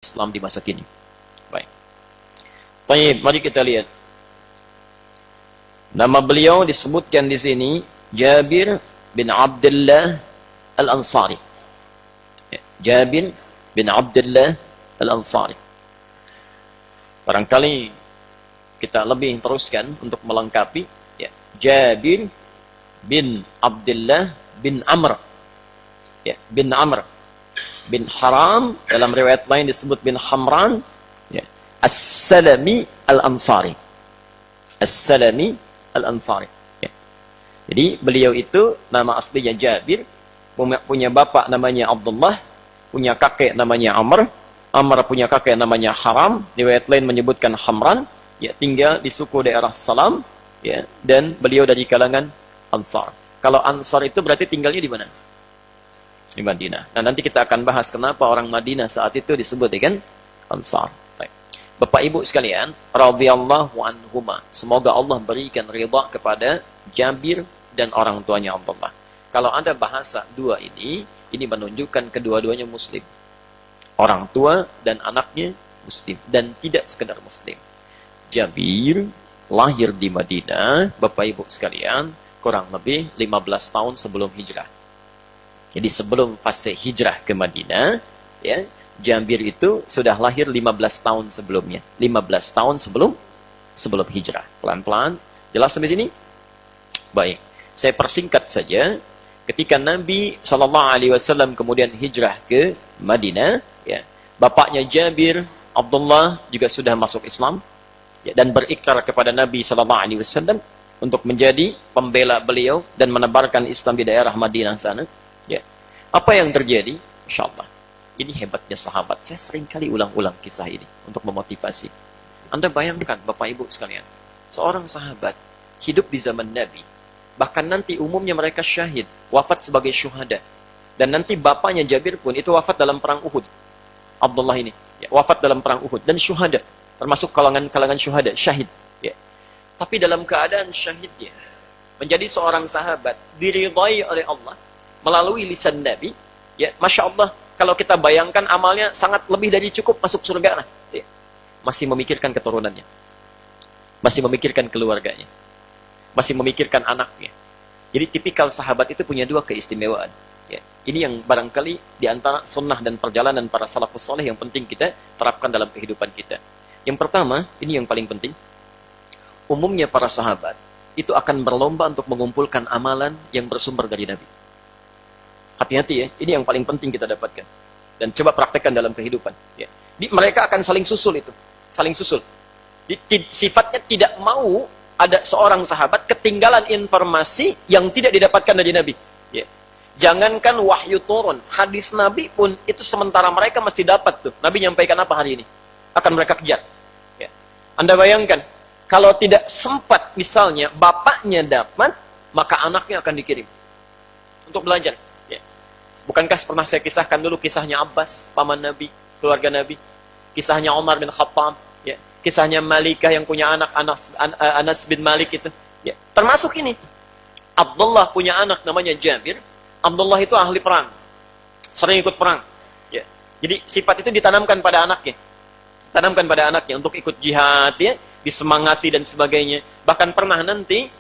Islam di masa kini. Baik. Baik, mari kita lihat. Nama beliau disebutkan di sini Jabir bin Abdullah Al-Ansari. Jabir bin Abdullah Al-Ansari. Barangkali kita lebih teruskan untuk melengkapi, ya. Jabir bin Abdullah bin Amr. Ya, bin Amr bin Haram, dalam riwayat lain disebut bin Hamran, ya. As-Salami Al-Ansari. As-Salami Al-Ansari. Ya. Jadi beliau itu nama aslinya Jabir, punya bapak namanya Abdullah, punya kakek namanya Amr, Amr punya kakek namanya Haram, riwayat lain menyebutkan Hamran, ya, tinggal di suku daerah Salam, ya, dan beliau dari kalangan Ansar. Kalau Ansar itu berarti tinggalnya di mana? Di Madinah. Nah, nanti kita akan bahas kenapa orang Madinah saat itu disebut dengan Ansar. Baik. Bapak Ibu sekalian, radhiyallahu anhuma. Semoga Allah berikan ridha kepada Jabir dan orang tuanya Abdullah. Kalau ada bahasa dua ini menunjukkan kedua-duanya muslim. Orang tua dan anaknya muslim dan tidak sekedar muslim. Jabir lahir di Madinah, Bapak Ibu sekalian, kurang lebih 15 tahun sebelum hijrah. Jadi sebelum fase hijrah ke Madinah, ya, Jabir itu sudah lahir 15 tahun sebelumnya. 15 tahun sebelum hijrah. Pelan-pelan. Jelas sampai sini? Baik. Saya persingkat saja. Ketika Nabi SAW kemudian hijrah ke Madinah, ya, bapaknya Jabir, Abdullah juga sudah masuk Islam, ya, dan berikrar kepada Nabi SAW untuk menjadi pembela beliau dan menebarkan Islam di daerah Madinah sana. Ya. Apa yang terjadi? Insya Allah. Ini hebatnya sahabat. Saya sering kali ulang-ulang kisah ini untuk memotivasi. Anda bayangkan, Bapak Ibu sekalian, seorang sahabat hidup di zaman Nabi. Bahkan nanti umumnya mereka syahid, wafat sebagai syuhada. Dan nanti bapaknya Jabir pun itu wafat dalam perang Uhud. Abdullah ini, ya, wafat dalam perang Uhud dan syuhada, termasuk kalangan syuhada, syahid. Ya. Tapi dalam keadaan syahidnya, menjadi seorang sahabat, diridhai oleh Allah melalui lisan Nabi, ya, Masya Allah, kalau kita bayangkan amalnya sangat lebih dari cukup masuk surga lah. Ya. Masih memikirkan keturunannya, masih memikirkan keluarganya, masih memikirkan anaknya. Jadi tipikal sahabat itu punya dua keistimewaan. Ya. Ini yang barangkali diantara sunnah dan perjalanan para salafus soleh yang penting kita terapkan dalam kehidupan kita. Yang pertama, ini yang paling penting, umumnya para sahabat itu akan berlomba untuk mengumpulkan amalan yang bersumber dari Nabi. Hati-hati ya, ini yang paling penting kita dapatkan. Dan coba praktekkan dalam kehidupan. Ya. Mereka akan saling susul itu. Saling susul. Sifatnya tidak mau ada seorang sahabat ketinggalan informasi yang tidak didapatkan dari Nabi. Ya. Jangankan wahyu turun, hadis Nabi pun itu sementara mereka mesti dapat tuh. Nabi nyampaikan apa hari ini? Akan mereka kejar. Ya. Anda bayangkan, kalau tidak sempat misalnya bapaknya dapat, maka anaknya akan dikirim untuk belajar. Bukankah pernah saya kisahkan dulu kisahnya Abbas, paman Nabi, keluarga Nabi, kisahnya Umar bin Khattab, ya, kisahnya Malikah yang punya anak Anas bin Malik itu, ya. Termasuk ini, Abdullah punya anak namanya Jabir. Abdullah itu ahli perang, sering ikut perang, ya. Jadi sifat itu ditanamkan pada anaknya, untuk ikut jihad, ya, disemangati dan sebagainya. Bahkan pernah nanti